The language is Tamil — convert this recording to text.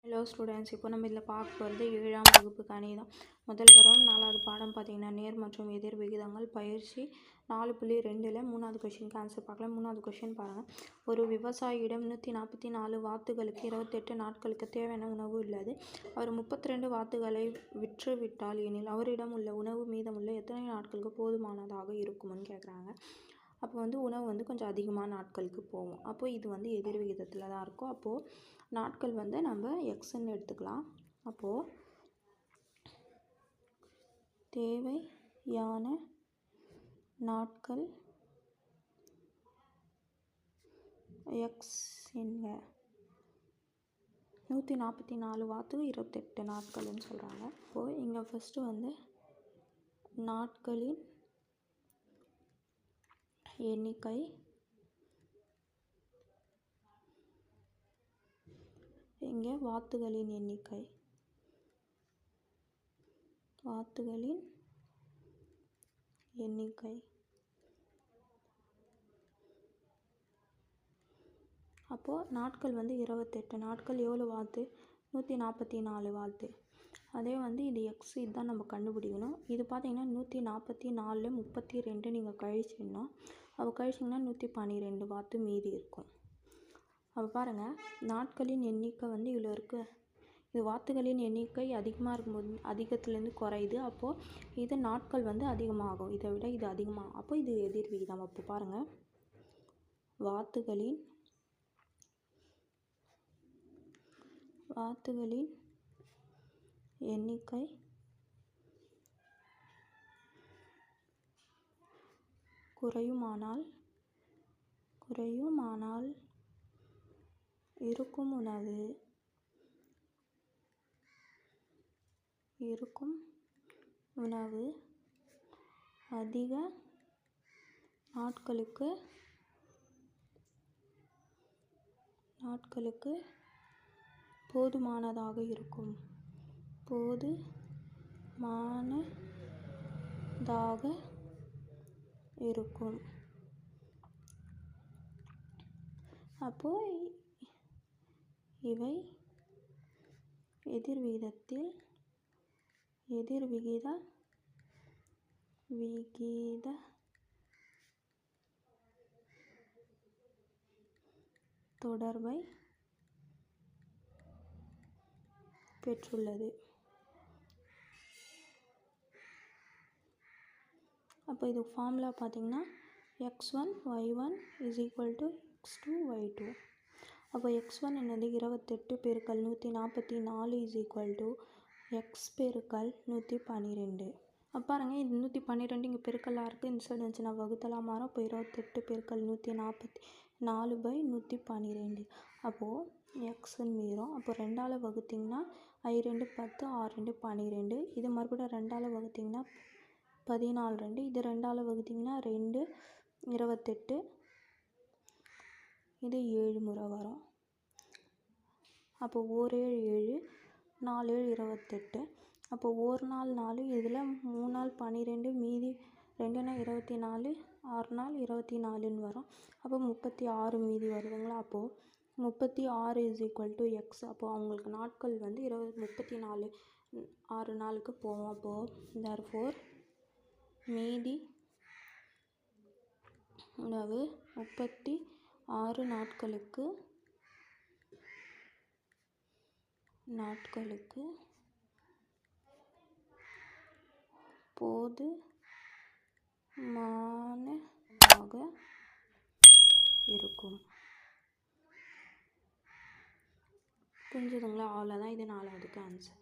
ஹலோ ஸ்டூடெண்ட்ஸ், இப்போ நம்ம இதில் பார்க்க போகிறது 7ஆம் வகுப்பு கணிதம் முதல் பருவம் 4வது பாடம் பார்த்தீங்கன்னா நேர் மற்றும் எதிர் விகிதங்கள் பயிற்சி 4.2ல் 3வது கொஷினுக்கு ஆன்சர் பார்க்கலாம். 3வது கொஷின் பாருங்கள். ஒரு விவசாயியிடம் 144 வாத்துகளுக்கு 28 நாட்களுக்கு தேவையான உணவு உள்ளது. அவர் 32 வாத்துகளை விற்றுவிட்டால் எனில் அவரிடம் உள்ள உணவு மீதமுள்ள எத்தனை நாட்களுக்கு போதுமானதாக இருக்கும்னு கேட்குறாங்க. அப்போ உணவு கொஞ்சம் அதிகமான நாட்களுக்கு போகும். அப்போது இது எதிர் விகிதத்தில் தான் இருக்கும். அப்போது நாட்கள் நம்ம எக்ஸ்ன்னு எடுத்துக்கலாம். அப்போது தேவையான நாட்கள் எக்ஸ்ங்க 144 வாத்து 28 நாட்கள்னு சொல்கிறாங்க. அப்போது இங்கே ஃபஸ்ட்டு நாட்களின் எண்ணிக்கை இங்கே வாத்துகளின் எண்ணிக்கை அப்போது நாட்கள் 28 நாட்கள் எவ்வளோ வாத்து 144 வாத்து. அதே இது எக்ஸ், இதுதான் நம்ம கண்டுபிடிக்கணும். இது பார்த்தீங்கன்னா 144 32 நீங்கள் கழிச்சிடணும். அப்போ கழிச்சிங்கன்னா 112 வாத்து மீதி இருக்கும். அப்போ பாருங்கள், நாட்களின் எண்ணிக்கை இவ்வளோ இருக்குது. இது வாத்துகளின் எண்ணிக்கை அதிகமாக இருக்கும்போது அதிகத்துலேருந்து குறையுது. அப்போது இது நாட்கள் அதிகமாகும். இதை விட இது அதிகமாகும். அப்போ இது எதிர் விகிதம். அப்போ பாருங்கள், வாத்துகளின் எண்ணிக்கை குறையுமானால் இருக்கும் உணவு அதிக நாட்களுக்கு போதுமானதாக இருக்கும். அப்போது இவை எதிர் விகித தொடர்பை பெற்றுள்ளது. அப்போ இது ஃபார்முலா பார்த்தீங்கன்னா x1 y1 = x2 y2. அப்போ x1 என்னது 28 பெருக்கல் 144 = x பெருக்கல் 112. அப்போ பாருங்கள், இது 112 இங்கே பெருக்கலாக இருக்குது. இந்த சைடு வந்துச்சுன்னா வகுத்தலாக மாறும். அப்போ 28 பெருக்கல் 144/112. அப்போது எக்ஸ்ன்னு மீறும். அப்போ 2ஆல் வகுத்திங்கன்னா I2 10 6 12. இது மறுபடியும் 2ஆல் வகுத்திங்கன்னா 14 இது 2ஆல் வகுத்திங்கன்னா 2 28. இது 7 முறை வரும். அப்போ 1 7 7 4 28. அப்போ 1 நாள் 4, இதில் 3 நாள் 12, மீதி 2 நாள் 24, 6 நாள் 24ன்னு வரும். அப்போ 36 மீதி வருதுங்களா. அப்போது 36 = x. அப்போது அவங்களுக்கு நாட்கள் 34 6 நாளுக்கு போகும். அப்போது therefore மீதி உணவு 36 நாட்களுக்கு போதுமானதாக இருக்கும். புரிஞ்சுதுங்களா? அவ்வளோதான். இது 4வதுக்கு ஆன்சர்.